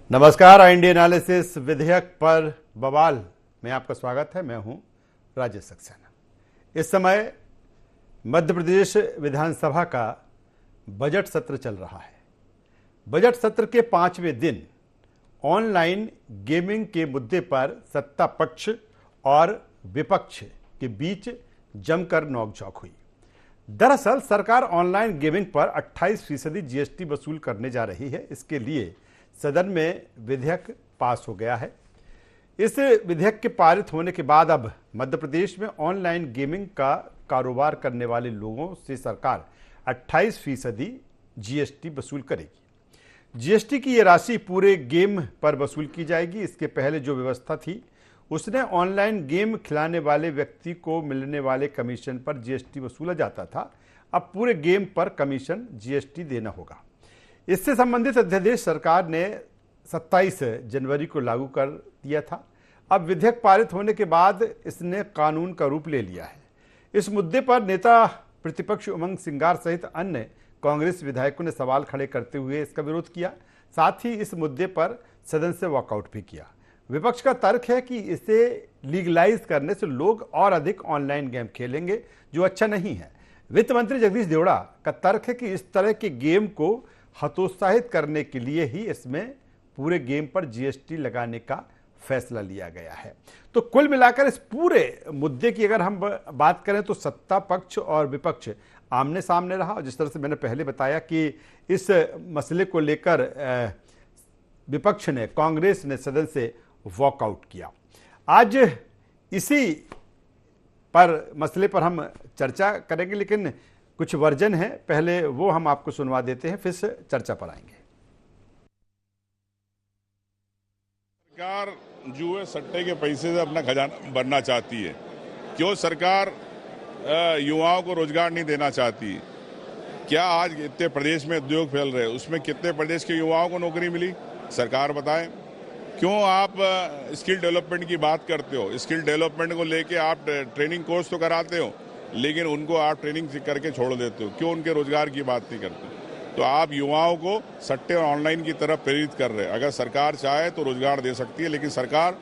नमस्कार। India analysis विधेयक पर बवाल में आपका स्वागत है। मैं हूं राजेश सक्सेना। इस समय मध्य प्रदेश विधानसभा का बजट सत्र चल रहा है। बजट सत्र के 5वें दिन ऑनलाइन गेमिंग के मुद्दे पर सत्ता पक्ष और विपक्ष के बीच जमकर नोकझोंक हुई। दरअसल सरकार ऑनलाइन गेमिंग पर 28% जीएसटी वसूल करने जा रही है। इसके लिए सदन में विधेयक पास हो गया है। इस विधेयक के पारित होने के बाद अब मध्य प्रदेश में ऑनलाइन गेमिंग का कारोबार करने वाले लोगों से सरकार 28% जीएसटी वसूल करेगी। जीएसटी की ये राशि पूरे गेम पर वसूल की जाएगी। इसके पहले जो व्यवस्था थी उसने ऑनलाइन गेम खिलाने वाले व्यक्ति को मिलने वाले कमीशन पर जीएसटी वसूला जाता था। अब पूरे गेम पर कमीशन जीएसटी देना होगा। इससे संबंधित अध्यादेश सरकार ने 27 जनवरी को लागू कर दिया था। अब विधेयक पारित होने के बाद इसने कानून का रूप ले लिया है। इस मुद्दे पर नेता प्रतिपक्ष उमंग सिंगार सहित अन्य कांग्रेस विधायकों ने सवाल खड़े करते हुए इसका विरोध किया। साथ ही इस मुद्दे पर सदन से वॉकआउट भी किया। विपक्ष का तर्क है कि इसे लीगलाइज करने से लोग और अधिक ऑनलाइन गेम खेलेंगे, जो अच्छा नहीं है। वित्त मंत्री जगदीश देवड़ा का तर्क है कि इस तरह के गेम को हतोत्साहित करने के लिए ही इसमें पूरे गेम पर जीएसटी लगाने का फैसला लिया गया है। तो कुल मिलाकर इस पूरे मुद्दे की अगर हम बात करें तो सत्ता पक्ष और विपक्ष आमने सामने रहा। जिस तरह से मैंने पहले बताया कि इस मसले को लेकर विपक्ष ने, कांग्रेस ने सदन से वॉकआउट किया। आज इसी पर मसले पर हम चर्चा करेंगे, लेकिन कुछ वर्जन है, पहले वो हम आपको सुनवा देते हैं, फिर से चर्चा पर आएंगे। सरकार जुए सट्टे के पैसे से अपना खजाना भरना चाहती है। क्यों सरकार युवाओं को रोजगार नहीं देना चाहती? क्या आज इतने प्रदेश में उद्योग फैल रहे हैं, उसमें कितने प्रदेश के युवाओं को नौकरी मिली? सरकार बताए। क्यों आप स्किल डेवलपमेंट की बात करते हो? स्किल डेवलपमेंट को लेके आप ट्रेनिंग कोर्स तो कराते हो, लेकिन उनको आप ट्रेनिंग करके छोड़ देते हो। क्यों उनके रोजगार की बात नहीं करते? तो आप युवाओं को सट्टे और ऑनलाइन की तरफ प्रेरित कर रहे हैं। अगर सरकार चाहे तो रोजगार दे सकती है, लेकिन सरकार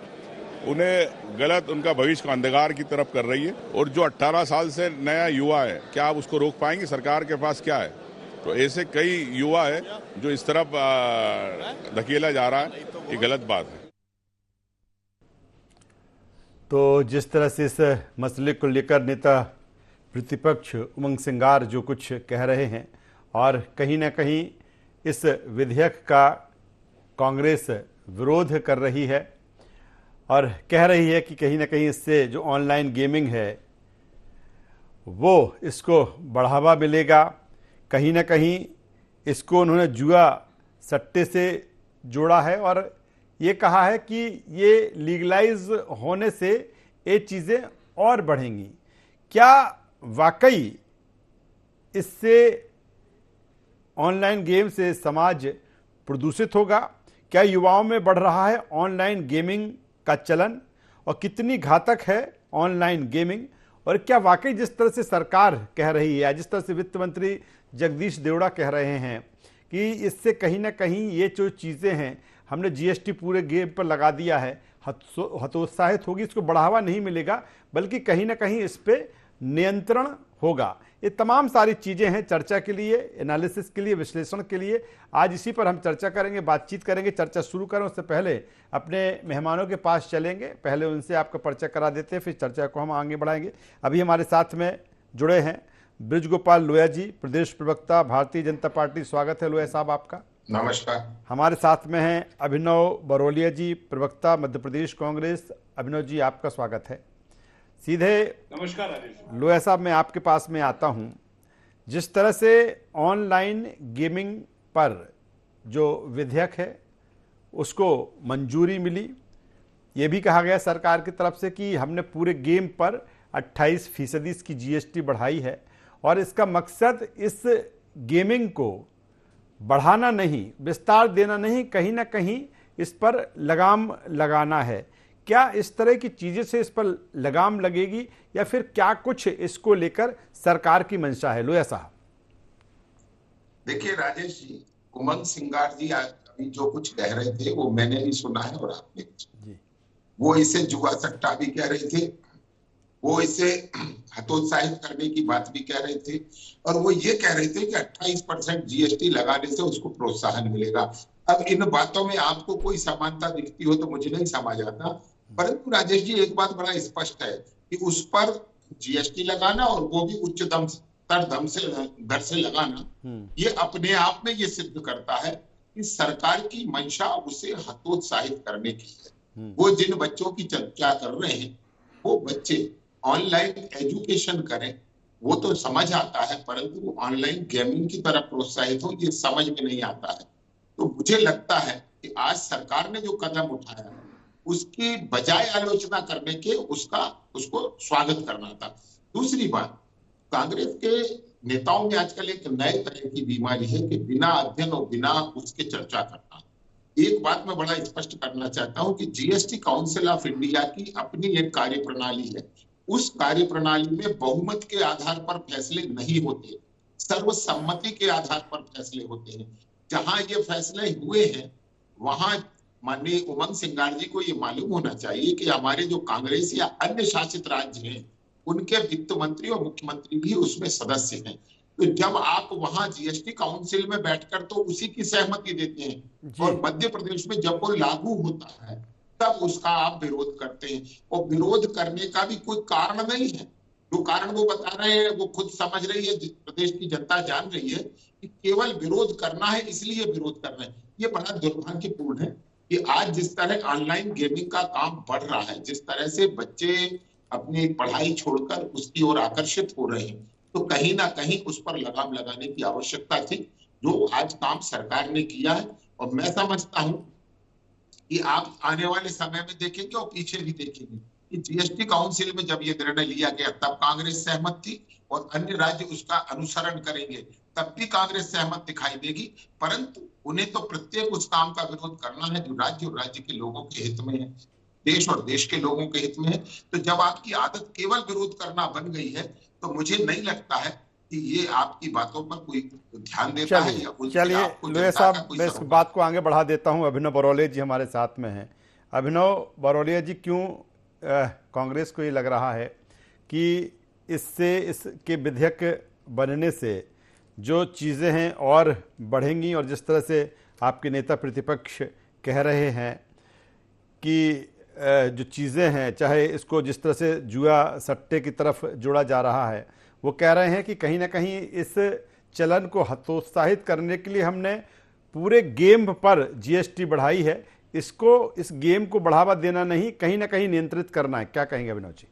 उन्हें गलत, उनका भविष्य को अंधकार की तरफ कर रही है। और जो 18 साल से नया युवा है, क्या आप उसको रोक पाएंगे? सरकार के पास क्या है? तो ऐसे कई युवा है जो इस तरफ धकेला जा रहा है, ये गलत बात है। तो जिस तरह से इस मसले को लेकर नेता प्रतिपक्ष उमंग सिंगार जो कुछ कह रहे हैं, और कहीं ना कहीं इस विधेयक का कांग्रेस विरोध कर रही है और कह रही है कि कहीं ना कहीं इससे जो ऑनलाइन गेमिंग है वो इसको बढ़ावा मिलेगा। कहीं ना कहीं इसको उन्होंने जुआ सट्टे से जोड़ा है और ये कहा है कि ये लीगलाइज होने से ये चीज़ें और बढ़ेंगी। क्या वाकई इससे ऑनलाइन गेम से समाज प्रदूषित होगा? क्या युवाओं में बढ़ रहा है ऑनलाइन गेमिंग का चलन, और कितनी घातक है ऑनलाइन गेमिंग? और क्या वाकई जिस तरह से सरकार कह रही है, जिस तरह से वित्त मंत्री जगदीश देवड़ा कह रहे हैं कि इससे कहीं ना कहीं ये जो चीज़ें हैं, हमने जीएसटी पूरे गेम पर लगा दिया है, हतोत्साहित होगी, इसको बढ़ावा नहीं मिलेगा, बल्कि कहीं ना कहीं इस पर नियंत्रण होगा। ये तमाम सारी चीज़ें हैं चर्चा के लिए, एनालिसिस के लिए, विश्लेषण के लिए। आज इसी पर हम चर्चा करेंगे, बातचीत करेंगे। चर्चा शुरू करें उससे पहले अपने मेहमानों के पास चलेंगे, पहले उनसे आपका परिचय करा देते हैं, फिर चर्चा को हम आगे बढ़ाएंगे। अभी हमारे साथ में जुड़े हैं बृजगोपाल लोहिया जी, प्रदेश प्रवक्ता, भारतीय जनता पार्टी। स्वागत है लोहिया साहब आपका। नमस्कार। हमारे साथ में हैं अभिनव बरोलिया जी, प्रवक्ता, मध्य प्रदेश कांग्रेस। अभिनव जी आपका स्वागत है। सीधे नमस्कार राजेश। लोहिया साहब मैं आपके पास में आता हूं। जिस तरह से ऑनलाइन गेमिंग पर जो विधेयक है उसको मंजूरी मिली, ये भी कहा गया सरकार की तरफ से कि हमने पूरे गेम पर 28% इसकी जीएसटी बढ़ाई है और इसका मकसद इस गेमिंग को बढ़ाना नहीं, विस्तार देना नहीं, कहीं ना कहीं इस पर लगाम लगाना है। क्या इस तरह की चीज़ें से इस पर लगाम लगेगी या फिर क्या कुछ इसको लेकर सरकार की मंशा है? लोहिया साहब। देखिए राजेश जी, उमंग सिंगार जी आज अभी जो कुछ कह रहे थे वो मैंने भी सुना है और आपने भी सुना। जी वो इसे जुआ सट्टा भी कह रहे थे, वो इसे हतोत्साहित करने की बात भी कह रहे थे, और वो ये कह रहे थे कि 28% जीएसटी लगाने से उसको प्रोत्साहन मिलेगा। अब इन बातों में आपको कोई समानता दिखती हो तो मुझे नहीं समझ आता, परंतु राजेश जी एक बात बड़ा स्पष्ट है कि उस पर जीएसटी लगाना और वो भी उच्च दर से लगाना, ये अपने आप में ये सिद्ध करता है कि सरकार की मंशा उसे हतोत्साहित करने की है। वो जिन बच्चों की चर्चा कर रहे हैं वो बच्चे ऑनलाइन एजुकेशन करें, वो तो समझ आता है, परंतु ऑनलाइन गेमिंग की तरफ प्रोत्साहित हो ये समझ में नहीं आता है। तो मुझे लगता है कि आज सरकार ने जो कदम उठाया उसकी बजाय आलोचना करने के उसको स्वागत करना था। दूसरी बात, कांग्रेस के नेताओं में आजकल एक नए तरह की बीमारी है कि बिना अध्ययन और बिना उसके चर्चा करना। एक बात मैं बड़ा स्पष्ट करना चाहता हूं कि जीएसटी काउंसिल ऑफ इंडिया की अपनी एक कार्य प्रणाली है। उस कार्य प्रणाली में बहुमत के आधार पर फैसले नहीं होते, सर्वसम्मति के आधार पर फैसले होते हैं। जहां ये फैसले हुए हैं वहां माननीय उमंग सिंगार जी को ये मालूम होना चाहिए कि हमारे जो कांग्रेस या अन्य शासित राज्य हैं उनके वित्त मंत्री और मुख्यमंत्री भी उसमें सदस्य हैं। तो जब आप वहां जीएसटी काउंसिल में बैठकर तो उसी की सहमति देते हैं, और मध्य प्रदेश में जब वो लागू होता है तब उसका आप विरोध करते हैं, और विरोध करने का भी कोई कारण नहीं है। जो कारण वो बता रहे हैं वो खुद समझ रही है, प्रदेश की जनता जान रही है कि केवल विरोध करना है इसलिए विरोध कर रहे हैं। ये बड़ा दुर्भाग्यपूर्ण है कि आज जिस तरह ऑनलाइन गेमिंग का काम बढ़ रहा है, जिस तरह से बच्चे अपनी पढ़ाई छोड़कर उसकी ओर आकर्षित हो रहे हैं, तो कहीं ना कहीं उस पर लगाम लगाने की आवश्यकता थी, जो आज काम सरकार ने किया है। और मैं समझता हूं कि आप आने वाले समय में देखेंगे और पीछे भी देखेंगे कि जीएसटी काउंसिल में जब ये निर्णय लिया गया तब कांग्रेस सहमत थी, और अन्य राज्य उसका अनुसरण करेंगे तब भी कांग्रेस सहमत दिखाई देगी। परंतु उन्हें तो प्रत्येक उस काम का विरोध करना है जो राज्य और राज्य के लोगों के हित में है, देश और देश के लोगों के हित में है। तो जब आपकी आदत केवल विरोध करना बन गई है तो मुझे नहीं लगता है कि ये आपकी बातों पर कोई ध्यान देता है या चलिए लोहिया साहब, मैं इस बात को आगे बढ़ा देता हूं। अभिनव बरौलिया जी हमारे साथ में हैं। अभिनव बरौलिया जी, क्यों कांग्रेस को ये लग रहा है कि इसके विधेयक बनने से जो चीज़ें हैं और बढ़ेंगी, और जिस तरह से आपके नेता प्रतिपक्ष कह रहे हैं कि जो चीज़ें हैं, चाहे इसको जिस तरह से जुआ सट्टे की तरफ जोड़ा जा रहा है, वो कह रहे हैं कि कहीं ना कहीं इस चलन को हतोत्साहित करने के लिए हमने पूरे गेम पर जीएसटी बढ़ाई है, इसको, इस गेम को बढ़ावा देना नहीं, कहीं ना कहीं नियंत्रित करना है। क्या कहेंगे अभिनव जी?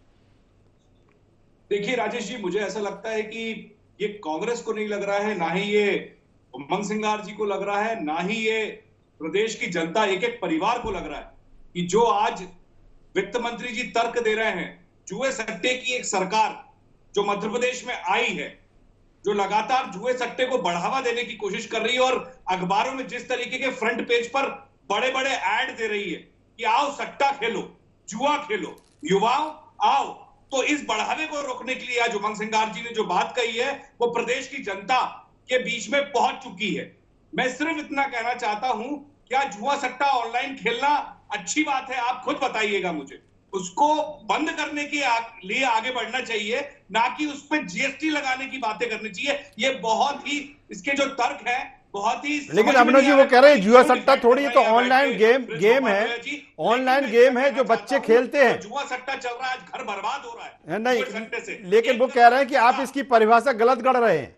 देखिए राजेश जी, मुझे ऐसा लगता है कि ये कांग्रेस को नहीं लग रहा है, ना ही ये उमंग सिंगार जी को लग रहा है, ना ही ये प्रदेश की जनता, एक एक परिवार को लग रहा है कि जो आज वित्त मंत्री जी तर्क दे रहे हैं, जुए सट्टे की एक सरकार जो मध्य प्रदेश में आई है, जो लगातार जुए सट्टे को बढ़ावा देने की कोशिश कर रही है, और अखबारों में जिस तरीके के फ्रंट पेज पर बड़े बड़े ऐड दे रही है कि आओ सट्टा खेलो, जुआ खेलो, युवाओं आओ, तो इस बढ़ावे को रोकने के लिए आज उमंग सिंगार जी ने जो बात कही है वो प्रदेश की जनता के बीच में पहुंच चुकी है। मैं सिर्फ इतना कहना चाहता हूं, क्या जुआ सट्टा ऑनलाइन खेलना अच्छी बात है? आप खुद बताइएगा मुझे। उसको बंद करने के लिए आगे बढ़ना चाहिए, ना कि उस पर जीएसटी लगाने की बातें करनी चाहिए। ये बहुत ही, इसके जो तर्क है बहुत ही, लेकिन अभिनव जी वो कह रहे हैं जुआ सट्टा थोड़ी तो ऑनलाइन गेम है, ऑनलाइन गेम है जो बच्चे खेलते हैं। जुआ सट्टा चल रहा है, आज घर बर्बाद हो रहा है नहीं, लेकिन वो कह रहे हैं कि आप इसकी परिभाषा गलत गढ़ रहे हैं।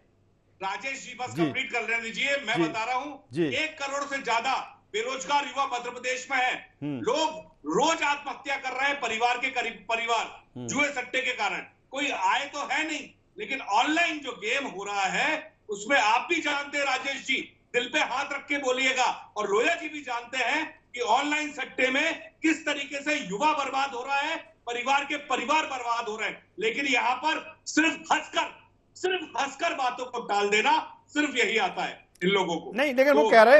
राजेश जी बस कंप्लीट कर लेने दीजिए, मैं बता रहा हूं 1 करोड़ से ज्यादा बेरोजगार युवा मध्य प्रदेश में है। लोग रोज आत्महत्या कर रहे हैं, परिवार के करीब परिवार जुए सट्टे के कारण। कोई आय तो है नहीं, लेकिन ऑनलाइन जो गेम हो रहा है उसमें आप भी जानते हैं राजेश जी, दिल पे हाथ रख के बोलिएगा, और लोहिया जी भी जानते हैं कि ऑनलाइन सट्टे में किस तरीके से युवा बर्बाद हो रहा है, परिवार के परिवार बर्बाद हो रहे हैं। लेकिन यहाँ पर सिर्फ हंसकर बातों को टाल देना, सिर्फ यही आता है इन लोगों को। नहीं, लेकिन वो कह रहे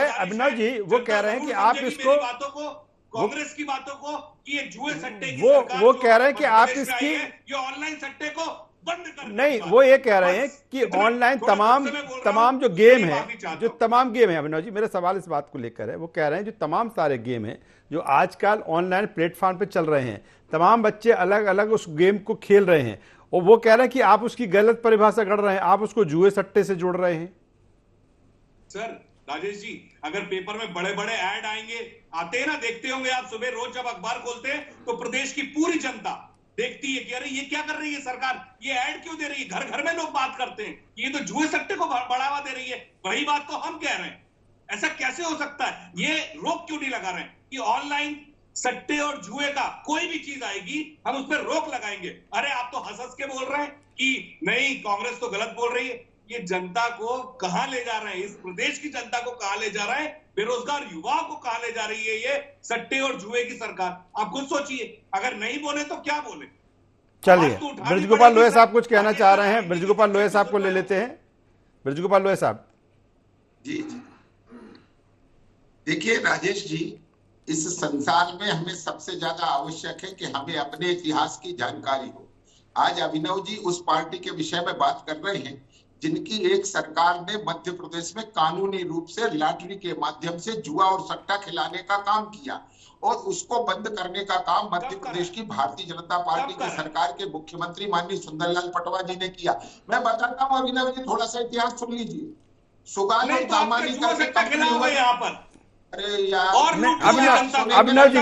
हैं अभिनव जी, वो कह रहे हैं कि आप इसको, बातों को, कांग्रेस की बातों को, कि ये जुए सट्टे की वो कह रहे हैं कि आप इसकी, ये ऑनलाइन सट्टे को बंद कर। नहीं, वो ये कह रहे हैं कि ऑनलाइन तमाम जो गेम है, जो तमाम गेम है, अभिनव जी मेरा सवाल इस बात को लेकर है, वो कह रहे हैं जो तमाम सारे गेम हैं जो आजकल ऑनलाइन प्लेटफॉर्म पे चल रहे हैं, तमाम बच्चे अलग अलग उस गेम को खेल रहे हैं, और वो कह रहे हैं कि आप उसकी गलत परिभाषा कर रहे हैं, आप उसको जुए सट्टे से जोड़ रहे हैं। सर राजेश जी, अगर पेपर में बड़े बड़े ऐड आएंगे, आते हैं ना, देखते होंगे आप सुबह रोज जब अखबार खोलते हैं तो प्रदेश की पूरी जनता देखती है कि अरे ये क्या कर रही है सरकार, ये ऐड क्यों दे रही है। घर घर में लोग बात करते हैं ये तो जुए सट्टे को बढ़ावा दे रही है। वही बात तो हम कह रहे हैं, ऐसा कैसे हो सकता है, ये रोक क्यों नहीं लगा रहे हैं कि ऑनलाइन सट्टे और जुए का कोई भी चीज आएगी हम उस पर रोक लगाएंगे। अरे आप तो हंस हंस के बोल रहे हैं कि नहीं कांग्रेस तो गलत बोल रही है। ये जनता को कहां ले जा रहे हैं, इस प्रदेश की जनता को कहां ले जा रहे हैं, बेरोजगार युवाओं को कहां ले जा रही है ये सट्टे और जुए की सरकार। आप खुद सोचिए, अगर नहीं बोले तो क्या बोले। चलिए, ब्रजगोपाल लोहिया साहब कुछ कहना चाह रहे हैं, ब्रजगोपाल लोहिया साहब को ले लेते हैं। ब्रजगोपाल लोहिया साहब जी। देखिए राजेश जी, इस संसार में हमें सबसे ज्यादा आवश्यक है कि हमें अपने इतिहास की जानकारी हो। आज अभिनव जी उस पार्टी के विषय में बात कर रहे हैं जिनकी एक सरकार ने मध्य प्रदेश में कानूनी रूप से लॉटरी के माध्यम से जुआ और सट्टा खिलाने का काम किया, और उसको बंद करने का काम मध्य प्रदेश की भारतीय जनता पार्टी की सरकार के मुख्यमंत्री माननीय सुंदरलाल पटवा जी ने किया। मैं बताता हूँ अभिनव जी, थोड़ा सा इतिहास सुन लीजिए। सुगाल और दामानी करके कंपनी हुआ यहाँ पर। अरे यार, अभिनव जी,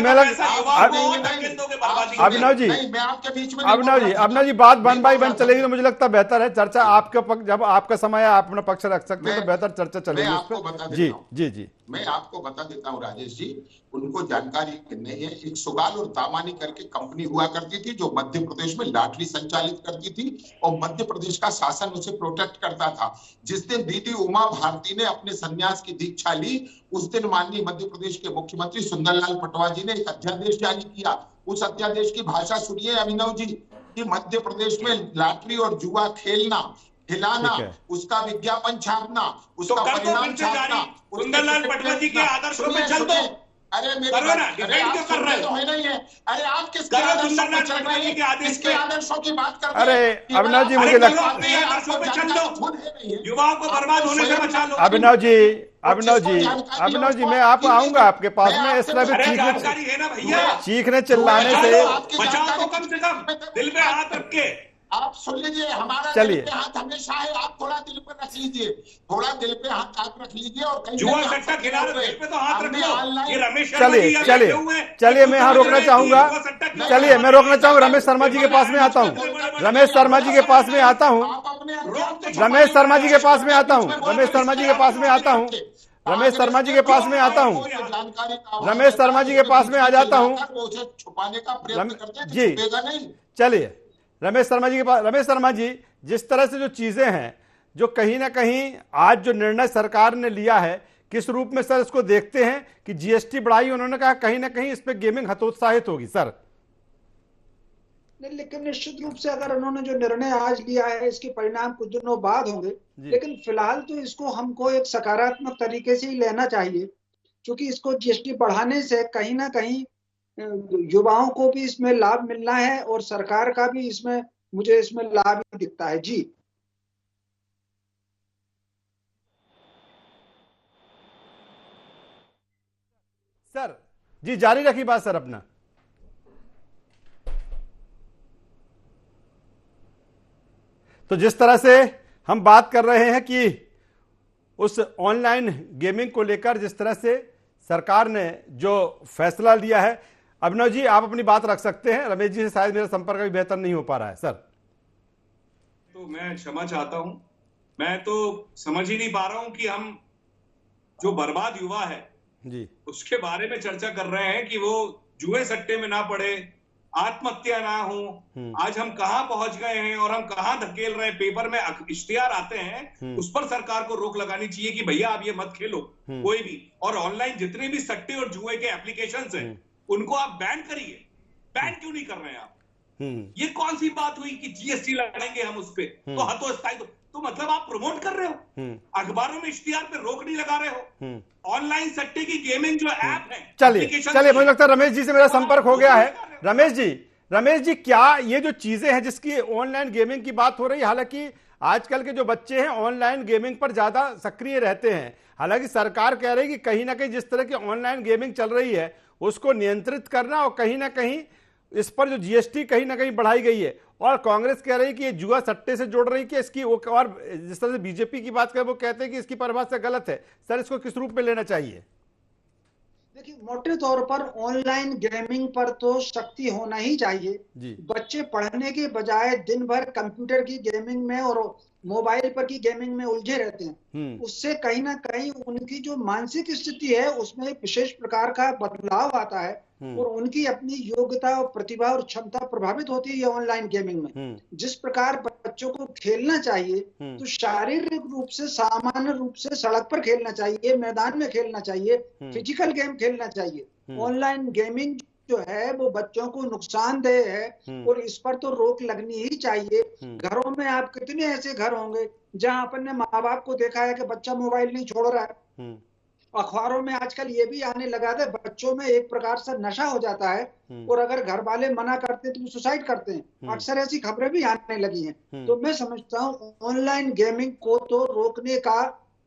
अभिनव जी बात वन बाई वन चलेगी तो मुझे लगता है बेहतर है चर्चा आपके पक्ष, जब आपका समय है आप अपना पक्ष रख सकते हैं तो बेहतर चर्चा चलेगी उस पर। जी जी जी, मैं आपको बता देता हूँ राजेश जी, उनको जानकारी नहीं है। एक सुगाल और दामानी करके कंपनी हुआ करती थी जो मध्य प्रदेश में लॉटरी संचालित करती थी और मध्य प्रदेश का शासन उसे प्रोटेक्ट करता था। जिस दिन दीदी उमा भारती ने अपने संन्यास की दीक्षा ली, उस दिन माननीय मध्य प्रदेश के मुख्यमंत्री सुंदरलाल पटवा जी ने एक अध्यादेश जारी किया। उस अध्यादेश की भाषा सुनिए अभिनव जी, कि मध्य प्रदेश में लॉटरी और जुआ खेलना, खिलाना, उसका विज्ञापन छापना, उसका परिणाम छापना, सुंदरलाल पटवा जी के आदर्शों पे चल दो। अरे मेरे नहीं है, अरे आप किसके आदर्शों पे चल रहे हैं, किसके आदर्शों की बात कर रहे हैं? अरे अभिनव जी, मुझे लगता है युवाओं को बर्बाद होने से बचा लो। अभिनव जी मैं आप आऊंगा आपके पास में, इस तरह चीखने चिल्लाने से बचाओ तो कम से कम दिल पे हाथ रख के। आप सुन लीजिए, हमारा चलिए, दिल पे हाथ हमेशा है, आप थोड़ा दिल पे रख लीजिए, थोड़ा दिल पे हाथ आप रख लीजिए। और जुआ सट्टा खिला रहे दिल पे तो हाथ रख लो। ये रमेश चलिए मैं यहाँ रोकना चाहूंगा, चलिए मैं रोकना चाहूंगा। रमेश शर्मा जी के पास में आता हूँ, रमेश शर्मा जी के पास में आता हूँ, रमेश शर्मा जी के पास में आता हूँ, रमेश शर्मा जी के पास में आता हूँ, रमेश शर्मा जी के पास में आता हूँ, रमेश शर्मा जी के पास में आ जाता हूँ। छुपाने का प्रयत्न करते हैं, जी चलिए, रमेश शर्मा जी के पास। रमेश शर्मा जी, जिस तरह से जो चीजें हैं, जो कहीं ना कहीं आज जो निर्णय सरकार ने लिया है, किस रूप में सर इसको देखते हैं कि जीएसटी बढ़ाई, उन्होंने कहा कहीं ना कहीं इस पे गेमिंग हतोत्साहित होगी सर। नहीं, लेकिन निश्चित रूप से अगर उन्होंने जो निर्णय आज लिया है इसके परिणाम कुछ दिनों बाद होंगे, लेकिन फिलहाल तो इसको हमको एक सकारात्मक तरीके से ही लेना चाहिए, क्योंकि इसको जीएसटी बढ़ाने से कहीं ना कहीं युवाओं को भी इसमें लाभ मिलना है और सरकार का भी इसमें, मुझे इसमें लाभ ही दिखता है। जी सर, जी जारी रखिए बात सर अपना। तो जिस तरह से हम बात कर रहे हैं कि उस ऑनलाइन गेमिंग को लेकर जिस तरह से सरकार ने जो फैसला लिया है, अभिनव जी आप अपनी बात रख सकते हैं। रमेश जी से शायद मेरा संपर्क भी बेहतर नहीं हो पा रहा है सर। तो मैं क्षमा चाहता हूं, मैं तो समझ ही नहीं पा रहा हूं कि हम जो बर्बाद युवा है जी उसके बारे में चर्चा कर रहे हैं कि वो जुए सट्टे में ना पड़े, आत्महत्या ना हो। आज हम कहां पहुंच गए हैं और हम कहां धकेल रहे हैं। पेपर में इश्तिहार आते हैं, उस पर सरकार को रोक लगानी चाहिए कि भैया आप ये मत खेलो कोई भी। और ऑनलाइन जितने भी सट्टे और जुए के एप्लीकेशंस हैं उनको आप बैन करिए। बैन क्यों नहीं कर रहे हैं आप? ये कौन सी बात हुई कि जीएसटी लगाएंगे हम उस पे? तो हतोत्साहित तो मतलब आप प्रमोट कर रहे हो, अखबारों में इश्तिहार पे रोक नहीं लगा रहे हो। ऑनलाइन सट्टे की गेमिंग जो ऐप है, चलिए मुझे लगता है रमेश जी से मेरा संपर्क हो गया है। रमेश जी रमेश जी, क्या ये जो चीजें हैं जिसकी ऑनलाइन गेमिंग की बात हो रही है, हालांकि आजकल के जो बच्चे हैं ऑनलाइन गेमिंग पर ज्यादा सक्रिय रहते हैं, हालांकि सरकार कह रही है कि कहीं ना कहीं जिस तरह की ऑनलाइन गेमिंग चल रही है उसको नियंत्रित करना, और कहीं ना कहीं इस पर जो जीएसटी कहीं ना कहीं बढ़ाई गई है, और कांग्रेस कह रही है कि ये जुआ सट्टे से जोड़ रही है कि इसकी, और जिस तरह से बीजेपी की बात करें वो कहते हैं कि इसकी परिभाषा गलत है। सर, इसको किस रूप में लेना चाहिए? देखिए, मोटे तौर पर ऑनलाइन गेमिंग पर तो सख्ती होना ही चाहिए जी। बच्चे पढ़ने के बजाय दिन भर कंप्यूटर की गेमिंग में और मोबाइल पर की गेमिंग में उलझे रहते हैं। उससे कहीं ना कहीं उनकी जो मानसिक स्थिति है उसमें एक विशेष प्रकार का बदलाव आता है और उनकी अपनी योग्यता और प्रतिभा और क्षमता प्रभावित होती है ऑनलाइन गेमिंग में। जिस प्रकार बच्चों को खेलना चाहिए तो शारीरिक रूप से, सामान्य रूप से सड़क पर खेलना चाहिए, मैदान में खेलना चाहिए, फिजिकल गेम खेलना चाहिए। ऑनलाइन गेमिंग जो है वो बच्चों को नुकसानदेह है और इस पर तो रोक लगनी ही चाहिए। घरों में आप कितने ऐसे घर होंगे जहां अपन ने माँ बाप को देखा है कि बच्चा मोबाइल नहीं छोड़ रहा है। अखबारों में आजकल ये भी आने लगा था, बच्चों में एक प्रकार से नशा हो जाता है और अगर घर वाले मना करते तो वो सुसाइड करते हैं। अक्सर ऐसी खबरें भी आने लगी हैं। तो मैं समझता हूँ ऑनलाइन गेमिंग को तो रोकने का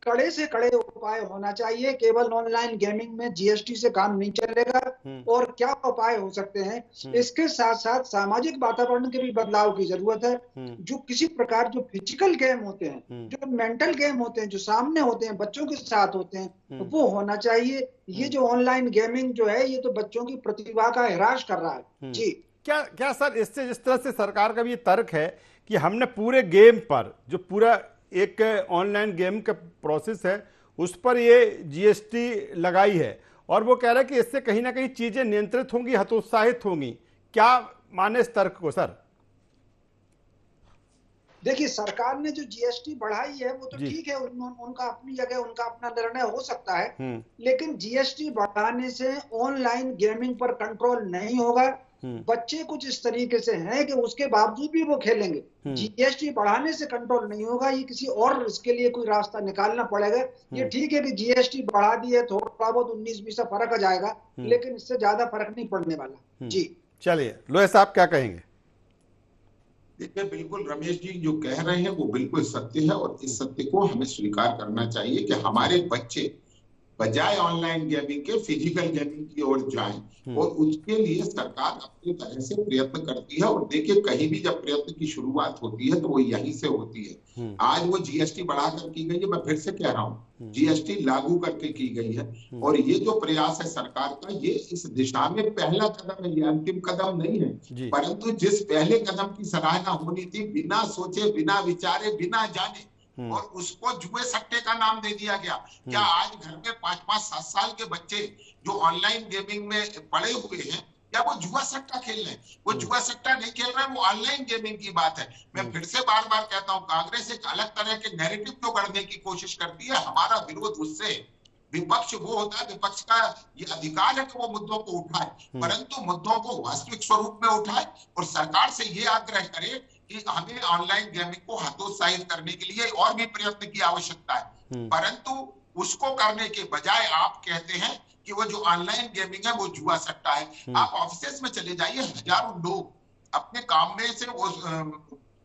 कड़े से कड़े उपाय होना चाहिए। केवल ऑनलाइन गेमिंग में जीएसटी से काम नहीं चलेगा। और क्या उपाय हो सकते हैं, इसके साथ साथ सामाजिक वातावरण के भी बदलाव की जरूरत है। जो किसी प्रकार जो फिजिकल गेम होते हैं, जो मेंटल गेम होते हैं, जो सामने होते हैं, बच्चों के साथ होते हैं, वो होना चाहिए। ये जो ऑनलाइन गेमिंग जो है ये तो बच्चों की प्रतिभा का ह्रास कर रहा है। जी, क्या सर, इससे जिस तरह से सरकार का भी ये तर्क है कि हमने पूरे गेम पर, जो पूरा एक ऑनलाइन गेम का प्रोसेस है उस पर ये जीएसटी लगाई है, और वो कह रहा है कि इससे कहीं ना कहीं चीजें नियंत्रित होंगी, हतोत्साहित होंगी, क्या माने इस तर्क को सर? देखिए, सरकार ने जो जीएसटी बढ़ाई है वो तो ठीक है, उनका अपनी जगह उनका अपना निर्णय हो सकता है, लेकिन जीएसटी बढ़ाने से ऑनलाइन गेमिंग पर कंट्रोल नहीं होगा। बच्चे कुछ इस तरीके से हैं कि उसके बावजूद भी वो खेलेंगे। जीएसटी बढ़ाने से कंट्रोल नहीं होगा, ये किसी और इसके लिए कोई रास्ता निकालना पड़ेगा। ये ठीक है कि जीएसटी बढ़ा दी है, थोड़ा बहुत 19-20 फर्क आ जाएगा, लेकिन इससे ज्यादा फर्क नहीं पड़ने वाला। जी, चलिए लोया साहब क्या कहेंगे? देखिए, बिल्कुल रमेश जी जो कह रहे हैं वो बिल्कुल सत्य है और इस सत्य को हमें स्वीकार करना चाहिए कि हमारे बच्चे बजाय ऑनलाइन गेमिंग के फिजिकल गेमिंग की ओर जाएं और उसके लिए सरकार अपनी तरह से प्रयत्न करती है। और देखिए, कहीं भी जब प्रयत्न की शुरुआत होती है तो वो यहीं से होती है। आज वो जीएसटी बढ़ाकर की गई है, मैं फिर से कह रहा हूँ जीएसटी लागू करके की गई है, और ये जो प्रयास है सरकार का, ये इस दिशा में पहला कदम है, ये अंतिम कदम नहीं है। परंतु जिस पहले कदम की सराहना होनी थी, बिना सोचे, बिना विचारे, बिना जाने, और उसको जुए सट्टे का नाम दे दिया गया। क्या आज घर में 5-5, 7 साल के बच्चे जो ऑनलाइन गेमिंग में पड़े हुए हैं, क्या वो जुआ सट्टा खेल रहे हैं? वो जुआ सट्टा नहीं खेल रहे हैं, वो ऑनलाइन गेमिंग की बात है। मैं फिर से बार बार कहता हूँ, कांग्रेस एक अलग तरह के नैरेटिव को गढ़ने की कोशिश करती है। हमारा विरोध उससे, विपक्ष वो होता है, विपक्ष का ये अधिकार है कि वो मुद्दों को उठाए, परंतु मुद्दों को वास्तविक स्वरूप में उठाए और सरकार से ये आग्रह करे कि हमें ऑनलाइन गेमिंग को हतोत्साहित करने के लिए और भी प्रयत्न की आवश्यकता है। परंतु उसको करने के बजाय आप कहते हैं कि वो जो ऑनलाइन गेमिंग है वो जुआ सट्टा है। आप ऑफिस में चले जाइए, हजारों लोग अपने काम में से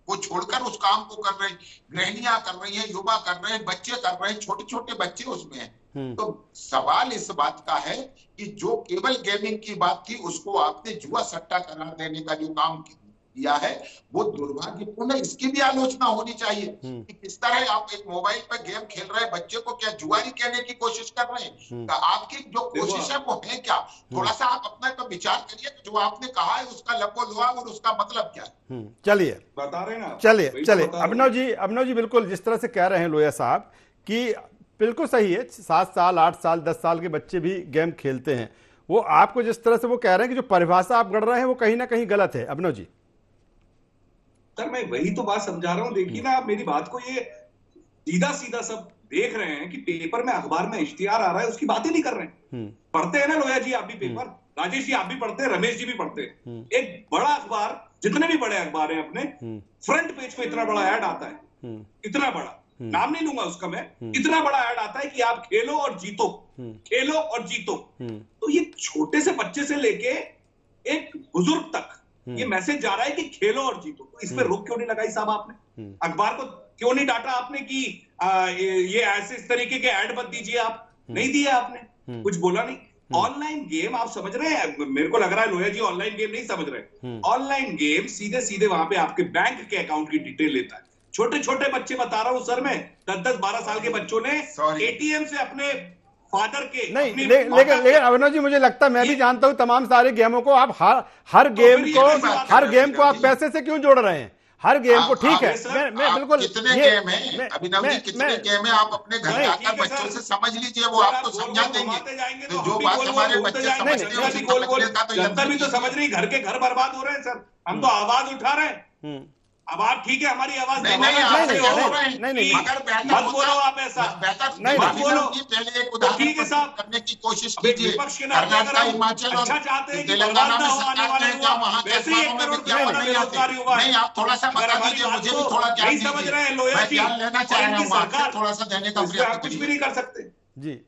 वो छोड़कर उस काम को कर रहे हैं। गृहिणियां कर रही हैं, युवा कर रहे हैं, बच्चे कर रहे हैं, छोटे छोटे बच्चे उसमें हैं। तो सवाल इस बात का है कि जो केवल गेमिंग की बात थी उसको आपने जुआ सट्टा करार देने का जो काम किया है वो दुर्भाग्यपूर्ण है। इसकी भी आलोचना होनी चाहिए कि किस तरह आप एक मोबाइल पर गेम खेल रहे बच्चे को क्या जुआरी कहने की कोशिश कर रहे हैं। तो आपकी जो कोशिश है वो है क्या? थोड़ा सा आप अपना पर विचार करिए, जो आपने कहा है उसका लबो-लुआब और उसका मतलब क्या है। चलिए बता रहे ना, चलिए अभिनव जी बिल्कुल जिस तरह से कह रहे हैं लोया साहब कि बिल्कुल सही है, 7 साल, 8 साल, 10 साल के बच्चे भी गेम खेलते हैं। वो आपको जिस तरह से वो कह रहे हैं कि जो परिभाषा आप गढ़ रहे हैं वो कहीं ना कहीं गलत है। अभिनव जी सर, मैं वही तो बात समझा रहा हूँ। देखिए ना, आप मेरी बात को ये सीधा सीधा सब देख रहे हैं कि पेपर में, अखबार में इश्तिहार आ रहा है, उसकी बात ही नहीं कर रहे हैं। पढ़ते हैं ना लोया जी आप भी पेपर, राजेश जी आप भी पढ़ते हैं, रमेश जी भी पढ़ते हैं। एक बड़ा अखबार, जितने भी बड़े अखबार हैं अपने, फ्रंट पेज पे इतना बड़ा ऐड आता है, इतना बड़ा, नाम नहीं लूंगा उसका मैं, इतना बड़ा ऐड आता है कि आप खेलो और जीतो, खेलो और जीतो। तो ये छोटे से बच्चे से लेके एक बुजुर्ग तक ये मैसेज जा रहा है कि खेलो और जीतो। तो इस पे रोक क्यों नहीं लगाई साहब आपने? अखबार को क्यों नहीं डांटा आपने कि ये ऐसे इस तरीके के ऐड मत दीजिए? आप नहीं दिया आपने, कुछ बोला नहीं। ऑनलाइन गेम आप समझ रहे हैं? मेरे को लग रहा है लोया जी ऑनलाइन गेम नहीं समझ रहे। ऑनलाइन गेम सीधे सीधे वहां पे आपके बैंक के अकाउंट की डिटेल लेता है। छोटे छोटे बच्चे, बता रहा हूं सर, मैं 10-10-12 साल के बच्चों ने एटीएम से अपने फादर के नहीं, लेकिन अभिनव जी, मुझे लगता है, मैं भी जानता हूं तमाम सारे गेमों को आप हर गेम को आप पैसे से क्यों जोड़ रहे हैं? हर गेम को, ठीक है, मैं बिल्कुल, कितने गेम है अभिनव जी, कितने गेम है? आप अपने घर जाकर बच्चों से समझ लीजिए, वो आपको समझा देंगे। तो जो बात हमारे बच्चे समझते हैं उसी समझने का तो जनता भी तो समझ रही, घर के घर बर्बाद हो रहे हैं सर। हम तो आवाज उठा रहे हैं। अब आप ठीक है, हमारी आवाज नहीं, मत बोलो आप ऐसा, मत बोलो। पहले एक उदाहरण करने की कोशिश कीजिए। विपक्ष के नाते अगर हम अच्छा चाहते हैं कि तेलंगाना में आने वाले वैसे ही 1 करोड़ बेरोजगारी हुआ है। नहीं, आप थोड़ा सा बता दीजिए, मुझे भी थोड़ा ज्ञान समझ रहे हैं लोया जी, ज्ञान लेना चाह रहा हूँ आपसे, थोड़ा सा देने का प्रयास कुछ भी नहीं कर सकते जी।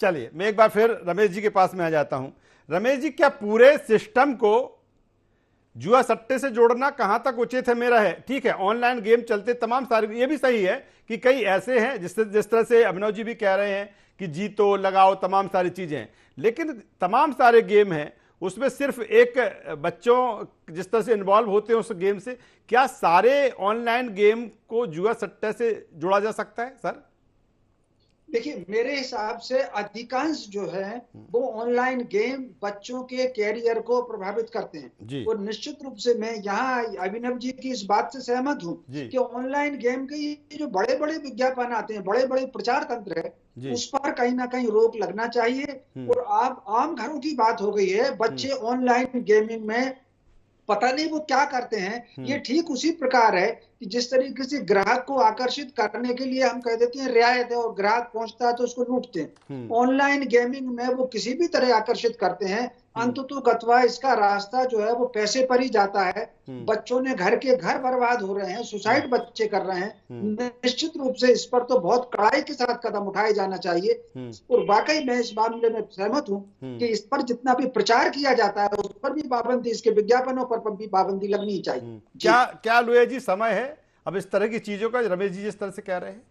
चलिए, मैं एक बार फिर रमेश जी के पास में आ जाता हूं। रमेश जी, क्या पूरे सिस्टम को जुआ सट्टे से जोड़ना कहां तक उचित है? मेरा है, ठीक है, ऑनलाइन गेम चलते तमाम सारे, ये भी सही है कि कई ऐसे हैं जिस तरह से अभिनव जी भी कह रहे हैं कि जीतो लगाओ तमाम सारी चीजें, लेकिन तमाम सारे गेम हैं, उसमें सिर्फ एक बच्चों जिस तरह से इन्वॉल्व होते हैं उस गेम से, क्या सारे ऑनलाइन गेम को जुआ सट्टे से जोड़ा जा सकता है सर? देखिए, मेरे हिसाब से अधिकांश जो है वो ऑनलाइन गेम बच्चों के कैरियर को प्रभावित करते हैं। और निश्चित रूप से मैं यहाँ अभिनव जी की इस बात से सहमत हूँ कि ऑनलाइन गेम के ये जो बड़े बड़े विज्ञापन आते हैं, बड़े बड़े प्रचार तंत्र है, उस पर कहीं ना कहीं रोक लगना चाहिए। और आप आम घरों की बात हो गई है, बच्चे ऑनलाइन गेमिंग में पता नहीं वो क्या करते हैं। ये ठीक उसी प्रकार है कि जिस तरीके से ग्राहक को आकर्षित करने के लिए हम कह देते हैं रियायत है और ग्राहक पहुंचता है तो उसको लूटते हैं। ऑनलाइन गेमिंग में वो किसी भी तरह आकर्षित करते हैं, अंततोगत्वा इसका रास्ता जो है वो पैसे पर ही जाता है। बच्चों ने घर के घर बर्बाद हो रहे हैं, सुसाइड बच्चे कर रहे हैं। निश्चित रूप से इस पर तो बहुत कड़ाई के साथ कदम उठाए जाना चाहिए। और वाकई मैं इस मामले में सहमत हूं कि इस पर जितना भी प्रचार किया जाता है उस पर भी पाबंदी, इसके विज्ञापनों पर भी पाबंदी लगनी चाहिए। क्या लोया जी समय है अब इस तरह की चीजों का? रमेश जी जिस तरह से कह रहे हैं,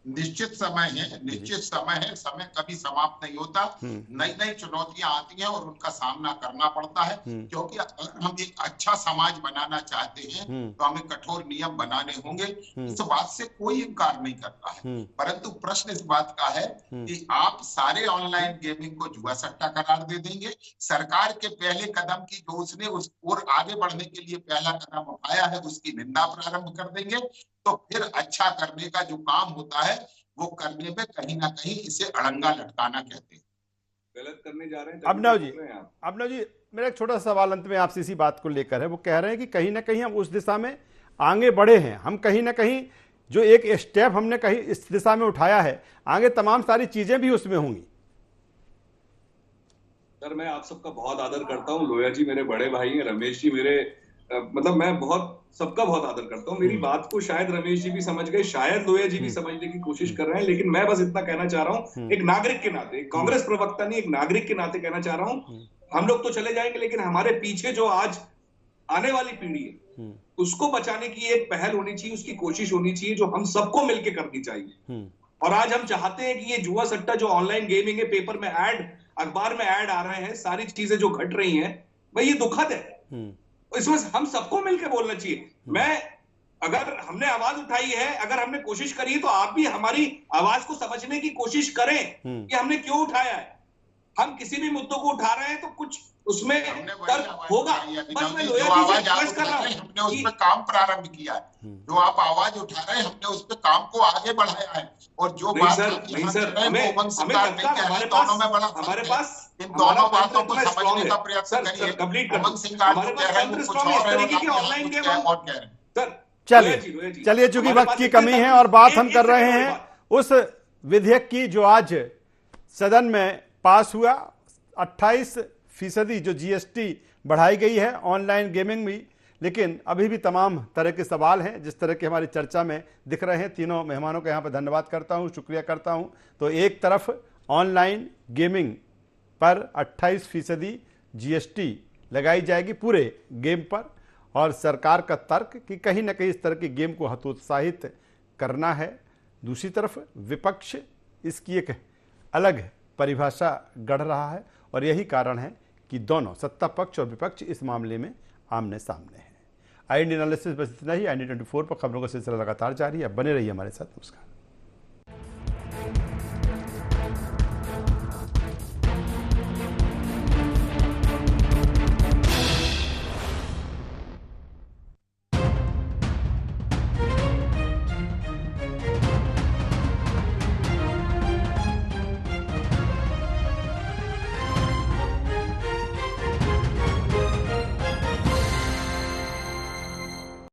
निश्चित समय है, निश्चित समय है। समय कभी समाप्त नहीं होता। नई नई चुनौतियां आती हैं और उनका सामना करना पड़ता है, क्योंकि अगर हम एक अच्छा समाज बनाना चाहते हैं तो हमें कठोर नियम बनाने होंगे। इस बात से कोई इनकार नहीं करता है, परंतु प्रश्न इस बात का है कि आप सारे ऑनलाइन गेमिंग को जुआ सट्टा करार दे देंगे। सरकार के पहले कदम की जो उसने उस और आगे बढ़ने के लिए पहला कदम उठाया है उसकी निंदा प्रारंभ कर देंगे, तो फिर अच्छा करने का जो काम होता है वो करने में कहीं ना कहीं इसे अड़ंगा लटकाना कहते हैं। गलत करने जा रहे हैं। अभिनव जी, मेरा एक छोटा सवाल अंत में आपसे इसी बात को लेकर है। वो कह रहे हैं कि कहीं ना कहीं हम उस दिशा में आगे बढ़े हैं, हम कहीं ना कहीं जो एक स्टेप हमने कहीं इस दिशा में उठाया है, आगे तमाम सारी चीजें भी उसमें होंगी। सर, मैं आप सबका बहुत आदर करता हूँ। लोया जी मेरे बड़े भाई हैं, रमेश जी मेरे मतलब मैं सबका बहुत आदर करता हूँ। मेरी बात को शायद रमेश जी भी समझ गए, शायद लोया जी भी समझने की कोशिश कर रहे हैं, लेकिन मैं बस इतना कहना चाह रहा हूँ, एक नागरिक के नाते, कांग्रेस प्रवक्ता नहीं, एक नागरिक के नाते कहना चाह रहा हूँ, हम लोग तो चले जाएंगे लेकिन हमारे पीछे जो आज आने वाली पीढ़ी है उसको बचाने की एक पहल होनी चाहिए, उसकी कोशिश होनी चाहिए जो हम सबको मिलकर करनी चाहिए। और आज हम चाहते हैं कि ये जुआ सट्टा जो ऑनलाइन गेमिंग है, पेपर में ऐड, अखबार में ऐड आ रहे हैं, सारी चीजें जो घट रही हैं, भाई ये दुखद है। इसमें हम सबको मिलकर बोलना चाहिए। अगर हमने आवाज उठाई है, अगर हमने कोशिश करी है, तो आप भी हमारी आवाज को समझने की कोशिश करें कि हमने क्यों उठाया है। हम किसी भी मुद्दों को उठा रहे हैं तो कुछ उसमें तर्क होगा। बस मैं लोया जी से रिक्वेस्ट कर रहा हूं, हमने उस पर काम प्रारंभ किया है। जो आप आवाज उठा रहे हैं, हमने उस पर काम को आगे बढ़ाया है। और जो बात नहीं सर, हमारे पास इन दोनों बातों को समझने का प्रयास करिए। उमंग सिंगार जो कह रहे हैं वो कुछ और है और कह रहे हैं। चलिए, चूंकि वक्त की कमी है और बात हम कर रहे हैं उस विधेयक की जो आज सदन में पास हुआ, 28% जो जीएसटी बढ़ाई गई है ऑनलाइन गेमिंग में, लेकिन अभी भी तमाम तरह के सवाल हैं जिस तरह की हमारी चर्चा में दिख रहे हैं। तीनों मेहमानों का यहाँ पर धन्यवाद करता हूँ, शुक्रिया करता हूँ। तो एक तरफ ऑनलाइन गेमिंग पर 28% जीएसटी लगाई जाएगी पूरे गेम पर, और सरकार का तर्क कि कहीं ना कहीं इस तरह के गेम को हतोत्साहित करना है। दूसरी तरफ विपक्ष इसकी एक अलग परिभाषा गढ़ रहा है, और यही कारण है कि दोनों सत्ता पक्ष और विपक्ष इस मामले में आमने सामने हैं। आई एनालिसिस बस इतना ही। आई 24 पर खबरों का सिलसिला लगातार जारी है। बने रहिए हमारे साथ। नमस्कार।